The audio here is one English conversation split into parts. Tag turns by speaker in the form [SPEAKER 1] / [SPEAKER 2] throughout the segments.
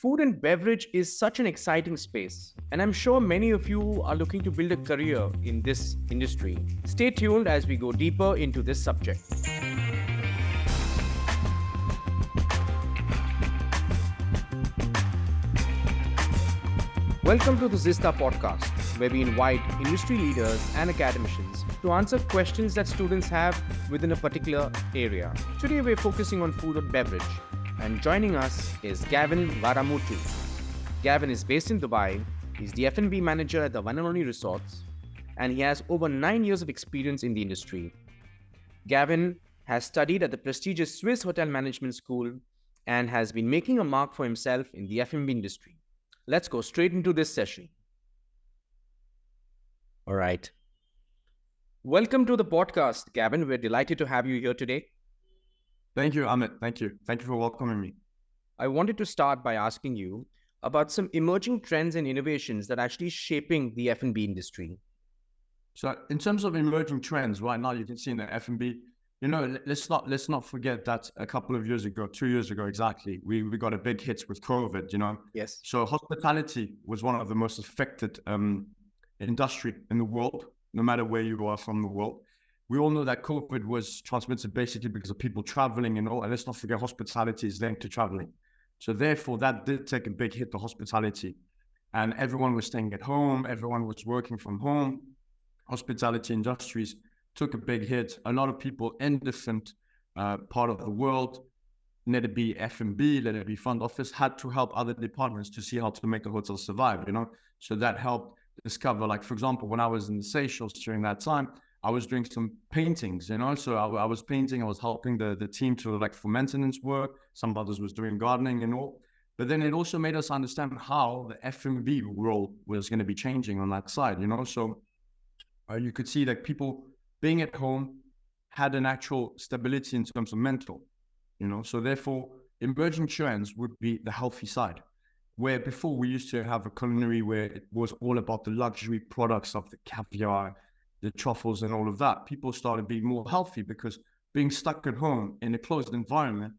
[SPEAKER 1] Food and beverage is such an exciting space, and I'm sure many of you are looking to build a career in this industry. Stay tuned as we go deeper into this subject. Welcome to the Zista podcast, where we invite industry leaders and academicians to answer questions that students have within a particular area. Today, we're focusing on food and beverage, and joining us is Gavin Vadamootoo. Gavin is based in Dubai. He's the F&B manager at the One&Only resorts, and he has over 9 years of experience in the industry. Gavin has studied at the prestigious Swiss Hotel Management School and has been making a mark for himself in the F&B industry. Let's go straight into this session. All right. Welcome to the podcast, Gavin. We're delighted to have you here today.
[SPEAKER 2] Thank you, Amit. Thank you. Thank you for welcoming me.
[SPEAKER 1] I wanted to start by asking you about some emerging trends and innovations that are actually shaping the F&B industry.
[SPEAKER 2] So in terms of emerging trends, right now you can see in the F&B, let's not forget that a couple of years ago, 2 years ago exactly, we got a big hit with COVID,
[SPEAKER 1] Yes.
[SPEAKER 2] So hospitality was one of the most affected industry in the world, no matter where you are from the world. We all know that COVID was transmitted basically because of people traveling and all, and let's not forget hospitality is linked to traveling. So therefore that did take a big hit to hospitality, and everyone was staying at home, everyone was working from home. Hospitality industries took a big hit. A lot of people in different part of the world, let it be F&B, let it be front office, had to help other departments to see how to make a hotel survive, So that helped discover, like, for example, when I was in the Seychelles during that time, I was doing some paintings, So I was painting, I was helping the team to for maintenance work. Some others was doing gardening and all. But then it also made us understand how the F&B role was going to be changing on that side, So you could see that people being at home had an actual stability in terms of mental, So therefore, emerging trends would be the healthy side, where before we used to have a culinary where it was all about the luxury products of the caviar, the truffles and all of that. People started being more healthy because being stuck at home in a closed environment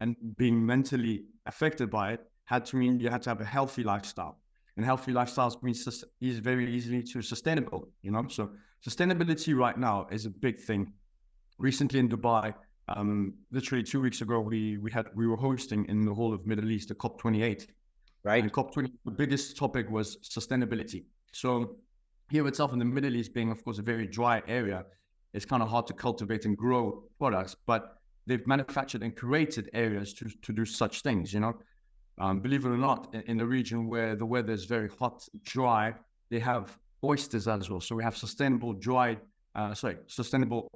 [SPEAKER 2] and being mentally affected by it had to mean you had to have a healthy lifestyle. And healthy lifestyles means is very easily to sustainable, So sustainability right now is a big thing. Recently in Dubai, literally 2 weeks ago, we were hosting in the whole of Middle East, the COP28.
[SPEAKER 1] Right.
[SPEAKER 2] And COP20, the biggest topic was sustainability. So here itself in the Middle East being, of course, a very dry area, it's kind of hard to cultivate and grow products, but they've manufactured and created areas to do such things, Believe it or not, in the region where the weather is very hot, dry, they have oysters as well. So we have sustainable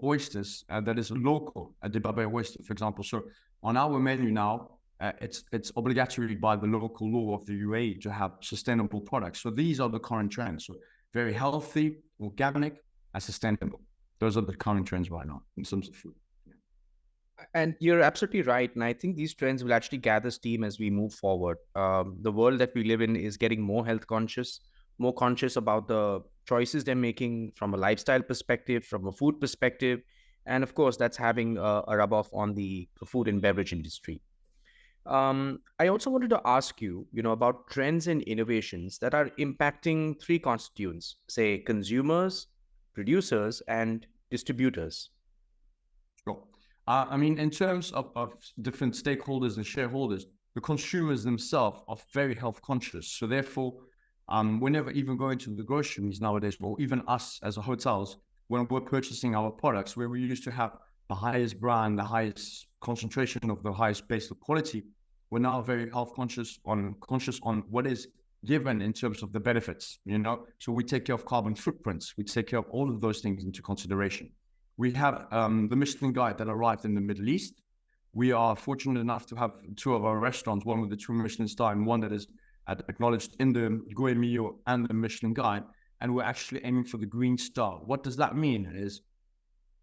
[SPEAKER 2] oysters that is local at the Babay oyster, for example. So on our menu now, it's obligatory by the local law of the UAE to have sustainable products. So these are the current trends. So very healthy, organic, and sustainable. Those are the current trends right now in terms of food.
[SPEAKER 1] And you're absolutely right. And I think these trends will actually gather steam as we move forward. The world that we live in is getting more health conscious, more conscious about the choices they're making from a lifestyle perspective, from a food perspective. And of course, that's having a rub off on the food and beverage industry. I also wanted to ask you, about trends and innovations that are impacting three constituents, say consumers, producers, and distributors.
[SPEAKER 2] Sure. In terms of different stakeholders and shareholders, the consumers themselves are very health conscious. So therefore, whenever even going to the groceries nowadays, or even us as a hotels, when we're purchasing our products, where we used to have the highest brand, the highest concentration of the highest base of quality, we're now very health conscious on what is given in terms of the benefits, So we take care of carbon footprints. We take care of all of those things into consideration. We have the Michelin Guide that arrived in the Middle East. We are fortunate enough to have two of our restaurants, one with the 2 Michelin star and one that is acknowledged in the Gourmet and the Michelin Guide. And we're actually aiming for the Green Star. What does that mean is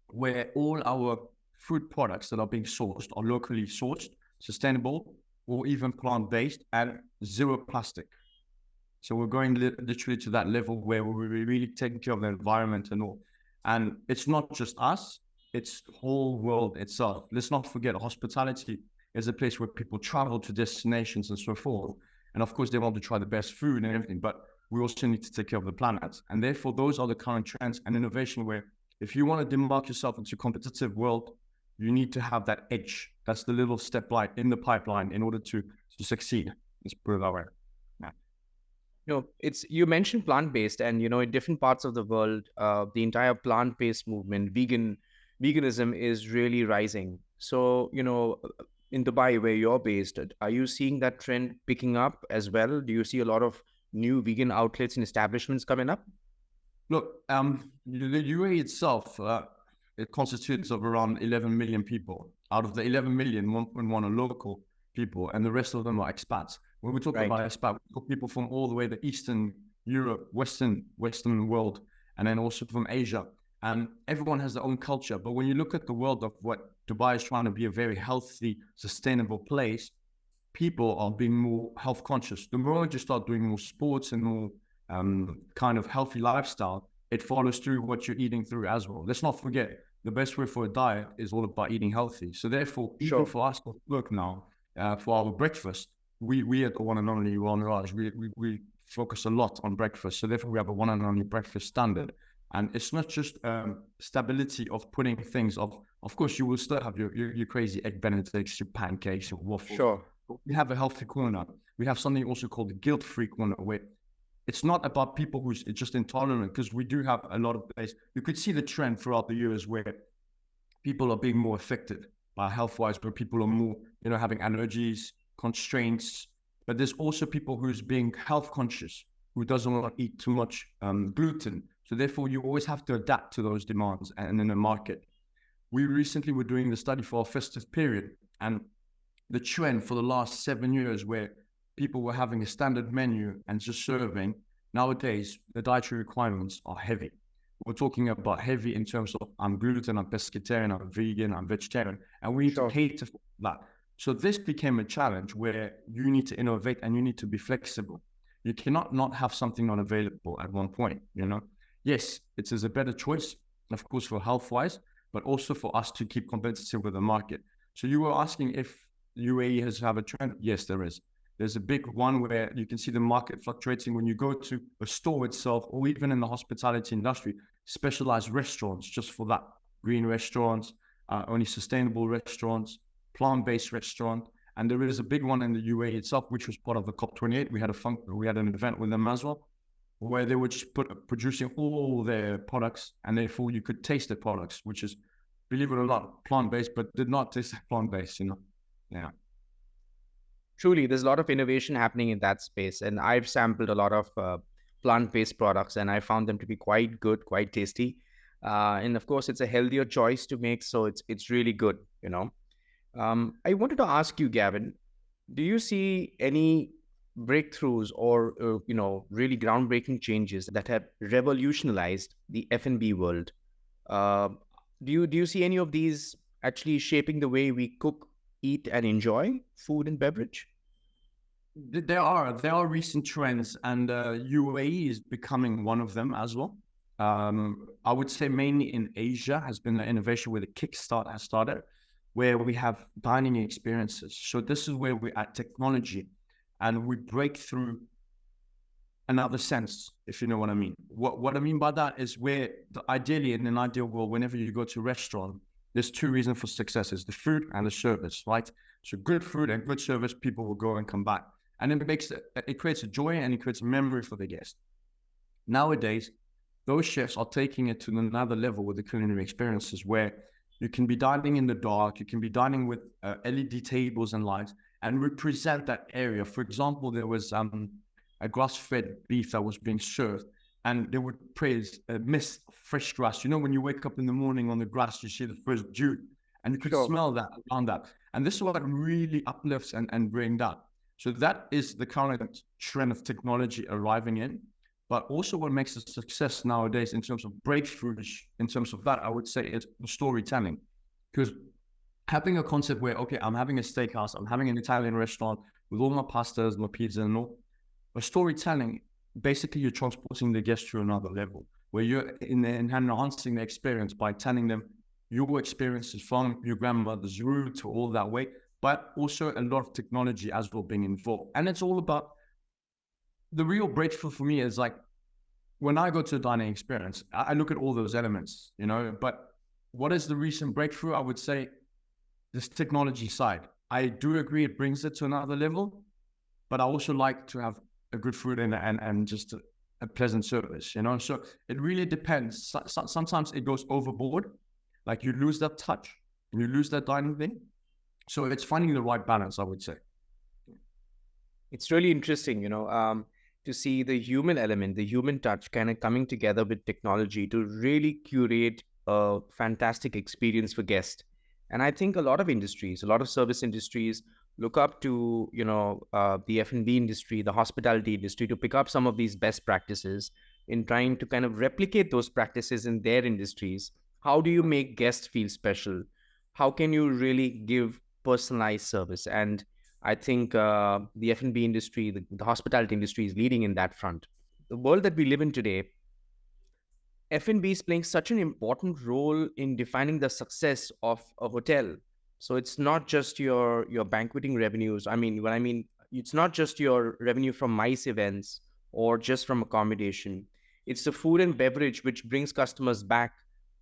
[SPEAKER 2] where all our food products that are being sourced are locally sourced, sustainable, or even plant-based, and zero plastic. So we're going literally to that level where we're really taking care of the environment and all. And it's not just us, it's the whole world itself. Let's not forget hospitality is a place where people travel to destinations and so forth. And of course, they want to try the best food and everything, but we also need to take care of the planet. And therefore, those are the current trends and innovation where if you want to demark yourself into a competitive world, you need to have that edge. That's the little step light in the pipeline in order to succeed. Let's put it that way. Yeah.
[SPEAKER 1] You mentioned plant-based, and in different parts of the world, the entire plant-based movement, veganism is really rising. So, in Dubai, where you're based, are you seeing that trend picking up as well? Do you see a lot of new vegan outlets and establishments coming up?
[SPEAKER 2] Look, the UAE itself, it constitutes of around 11 million people. Out of the 11 million, 1.1 are local people, and the rest of them are expats. When we talk about expats, we talk people from all the way to Eastern Europe, Western world, and then also from Asia. And everyone has their own culture. But when you look at the world of what Dubai is trying to be a very healthy, sustainable place, people are being more health conscious. The moment you start doing more sports and more kind of healthy lifestyle, it follows through what you're eating through as well. Let's not forget, the best way for a diet is all about eating healthy. So therefore, even for us to work now, for our breakfast, we at the One&Only, we focus a lot on breakfast. So therefore, we have a One&Only breakfast standard. And it's not just stability of putting things of course, you will still have your crazy egg benedicts, your pancakes, your waffles.
[SPEAKER 1] Sure.
[SPEAKER 2] We have a healthy corner. We have something also called the guilt-free corner, where it's not about people who's just intolerant, because we do have a lot of places. You could see the trend throughout the years where people are being more affected by health-wise, where people are more, having allergies, constraints. But there's also people who's being health conscious, who doesn't want to eat too much gluten. So therefore, you always have to adapt to those demands and in the market. We recently were doing the study for our festive period, and the trend for the last 7 years where people were having a standard menu and just serving, nowadays, the dietary requirements are heavy. We're talking about heavy in terms of I'm gluten, I'm pescatarian, I'm vegan, I'm vegetarian, and we need to cater for that. So this became a challenge where you need to innovate and you need to be flexible. You cannot not have something not available at one point, Yes, it is a better choice, of course, for health-wise, but also for us to keep competitive with the market. So you were asking if UAE has have a trend? Yes, there is. There's a big one where you can see the market fluctuating when you go to a store itself, or even in the hospitality industry, specialized restaurants just for that. Green restaurants, only sustainable restaurants, plant-based restaurant. And there is a big one in the UAE itself, which was part of the COP28. We had an event with them as well, where they were just producing all their products, and therefore you could taste the products, which is, believe it or not, plant-based, but did not taste plant-based, Yeah.
[SPEAKER 1] Truly, there's a lot of innovation happening in that space. And I've sampled a lot of plant-based products, and I found them to be quite good, quite tasty. And of course, it's a healthier choice to make, so it's really good, I wanted to ask you, Gavin, do you see any breakthroughs or really groundbreaking changes that have revolutionized the F&B world? Do you see any of these actually shaping the way we cook, eat, and enjoy food and beverage?
[SPEAKER 2] There are recent trends, and UAE is becoming one of them as well. I would say mainly in Asia has been the innovation where the kickstart has started, where we have dining experiences. So this is where we add technology and we break through another sense, if you know what I mean. What I mean by that is where ideally, in an ideal world, whenever you go to a restaurant, there's two reasons for success: is the food and the service, right? So good food and good service, people will go and come back. And it creates a joy and it creates a memory for the guest. Nowadays, those chefs are taking it to another level with the culinary experiences, where you can be dining in the dark, you can be dining with LED tables and lights, and represent that area. For example, there was a grass-fed beef that was being served, and they would praise a mist of fresh grass. When you wake up in the morning on the grass, you see the first dew, and you could smell that around that. And this is what really uplifts and brings that. So that is the current trend of technology arriving in. But also what makes a success nowadays in terms of breakthroughs, in terms of that, I would say it's storytelling. Because having a concept where, okay, I'm having a steakhouse, I'm having an Italian restaurant with all my pastas, my pizza and all, but storytelling, basically you're transporting the guest to another level, where you're enhancing the experience by telling them your experiences from your grandmother's root to all that way, but also a lot of technology as well being involved. And it's all about the real breakthrough for me is like when I go to a dining experience, I look at all those elements, but what is the recent breakthrough? I would say this technology side. I do agree it brings it to another level, but I also like to have a good food and just a pleasant service, So it really depends. Sometimes it goes overboard, like you lose that touch, you lose that dining thing. So it's finding the right balance, I would say.
[SPEAKER 1] It's really interesting, to see the human element, the human touch kind of coming together with technology to really curate a fantastic experience for guests. And I think a lot of industries, a lot of service industries look up to, the F&B industry, the hospitality industry to pick up some of these best practices in trying to kind of replicate those practices in their industries. How do you make guests feel special? How can you really give personalized service? And I think the F&B industry, the hospitality industry is leading in that front. The world that we live in today, F&B is playing such an important role in defining the success of a hotel. So it's not just your banqueting revenues. It's not just your revenue from MICE events or just from accommodation. It's the food and beverage which brings customers back,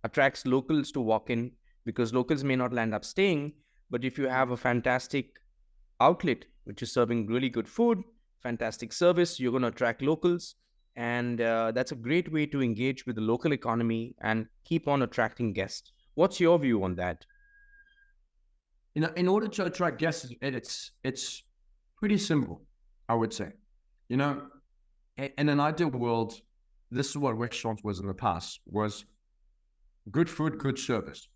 [SPEAKER 1] attracts locals to walk in because locals may not land up staying. But if you have a fantastic outlet which is serving really good food, fantastic service, you're going to attract locals, and that's a great way to engage with the local economy and keep on attracting guests. What's your view on that?
[SPEAKER 2] In order to attract guests, it's pretty simple, I would say. In an ideal world, this is what restaurants was in the past, was good food, good service.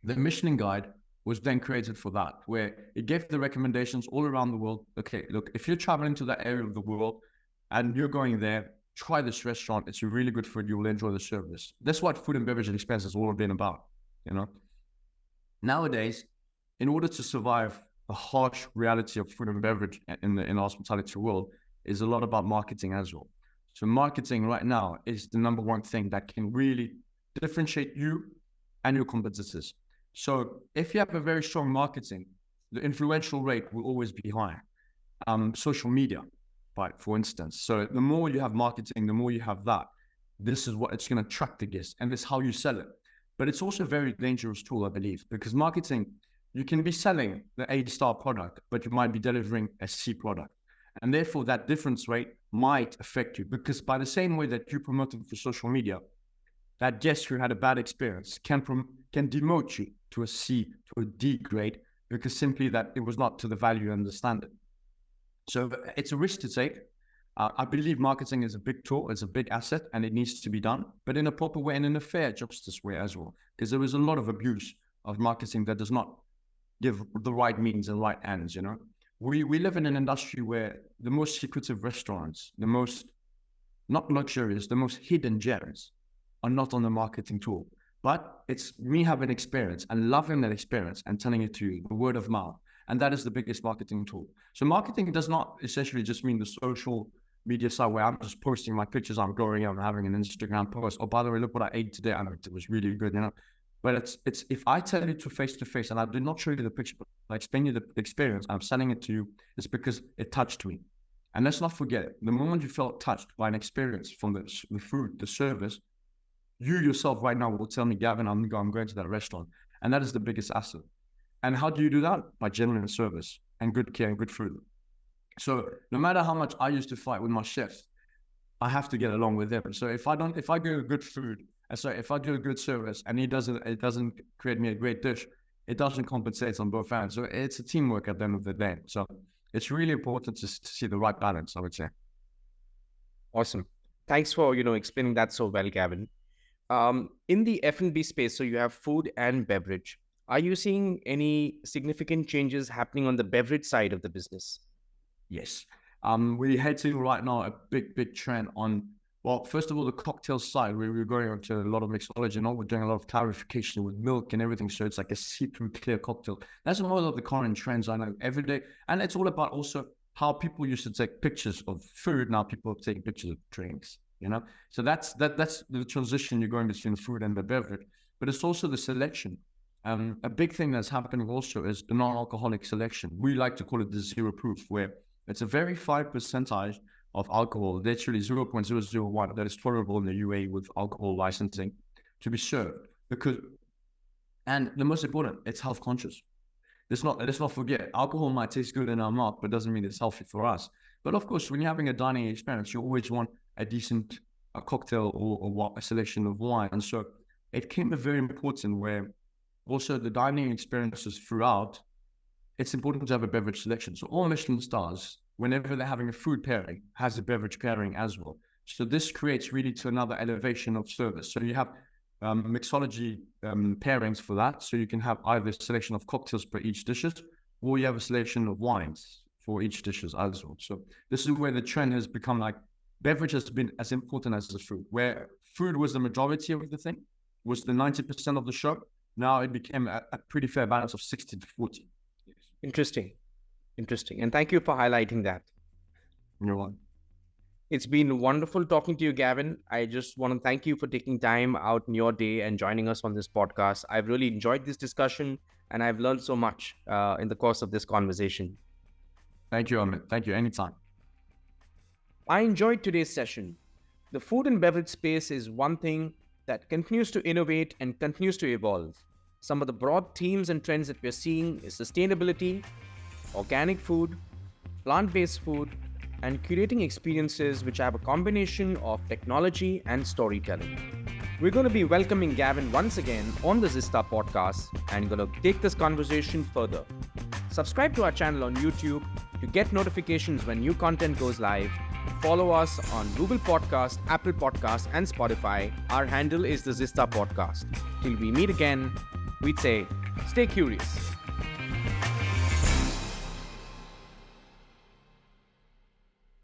[SPEAKER 2] The Michelin Guide was then created for that, where it gave the recommendations all around the world. Okay, look, if you're traveling to that area of the world and you're going there, try this restaurant. It's a really good food. You will enjoy the service. That's what food and beverage expense has all been about, Nowadays, in order to survive the harsh reality of food and beverage in the hospitality world, is a lot about marketing as well. So marketing right now is the number one thing that can really differentiate you and your competitors. So if you have a very strong marketing, the influential rate will always be higher. Social media, right, for instance. So the more you have marketing, the more you have that. This is what it's going to attract the guests, and this is how you sell it. But it's also a very dangerous tool, I believe, because marketing, you can be selling the A-star product, but you might be delivering a C product. And therefore, that difference rate might affect you, because by the same way that you promote it for social media, that guest who had a bad experience can demote you to a C, to a D grade, because simply that it was not to the value and the standard. So it's a risk to take. I believe marketing is a big tool, it's a big asset, and it needs to be done, but in a proper way and in a fair justice way as well, because there is a lot of abuse of marketing that does not give the right means and right ends, We live in an industry where the most secretive restaurants, the most, not luxurious, the most hidden gems are not on the marketing tool. But it's me having experience and loving that experience and telling it to you, the word of mouth. And that is the biggest marketing tool. So marketing does not essentially just mean the social media side where I'm just posting my pictures, I'm going out and having an Instagram post. Oh, by the way, look what I ate today. And it was really good, But it's if I tell you to face and I did not show you the picture, but I explain you the experience, I'm sending it to you, it's because it touched me. And let's not forget, the moment you felt touched by an experience from the food, the service, you yourself right now will tell me, Gavin, I'm going to that restaurant. And that is the biggest asset. And how do you do that? By genuine service and good care and good food. So no matter how much I used to fight with my chefs, I have to get along with them. So if I do good food, if I do a good service and it doesn't create me a great dish, it doesn't compensate on both ends. So it's a teamwork at the end of the day. So it's really important to see the right balance, I would say.
[SPEAKER 1] Awesome. Thanks for, explaining that so well, Gavin. In the F&B space, so you have food and beverage. Are you seeing any significant changes happening on the beverage side of the business?
[SPEAKER 2] Yes. We're heading right now a big trend on, well, first of all, the cocktail side, where we're going into a lot of mixology and we're doing a lot of clarification with milk and everything. So it's like a see-through clear cocktail. That's a lot of the current trends I know every day. And it's all about also how people used to take pictures of food. Now people are taking pictures of drinks. So that's the transition you're going between food and the beverage, but it's also the selection. A big thing that's happening also is the non-alcoholic selection. We like to call it the zero proof, where it's a very 5 percentage of alcohol, literally 0.001, that is tolerable in the UAE with alcohol licensing to be served. And the most important, it's health conscious. Let's not forget, alcohol might taste good in our mouth, but doesn't mean it's healthy for us. But of course, when you're having a dining experience, you always want a decent cocktail or a selection of wine. And so it came very important where also the dining experiences throughout, it's important to have a beverage selection. So all Michelin stars, whenever they're having a food pairing, has a beverage pairing as well. So this creates really to another elevation of service. So you have mixology pairings for that. So you can have either a selection of cocktails per each dishes, or you have a selection of wines for each dishes as well. So this is where the trend has become like beverage has been as important as the food, where food was the majority of the thing, was the 90% of the show. Now it became a pretty fair balance of 60 to 40.
[SPEAKER 1] Interesting. And thank you for highlighting that.
[SPEAKER 2] You're right.
[SPEAKER 1] It's been wonderful talking to you, Gavin. I just want to thank you for taking time out in your day and joining us on this podcast. I've really enjoyed this discussion and I've learned so much in the course of this conversation.
[SPEAKER 2] Thank you, Amit. Thank you. Anytime.
[SPEAKER 1] I enjoyed today's session. The food and beverage space is one thing that continues to innovate and continues to evolve. Some of the broad themes and trends that we're seeing is sustainability, organic food, plant-based food, and curating experiences which have a combination of technology and storytelling. We're going to be welcoming Gavin once again on the Zista podcast and going to take this conversation further. Subscribe to our channel on YouTube to get notifications when new content goes live. Follow us on Google Podcast, Apple Podcast, and Spotify. Our handle is the Zista Podcast. Till we meet again, we'd say, stay curious.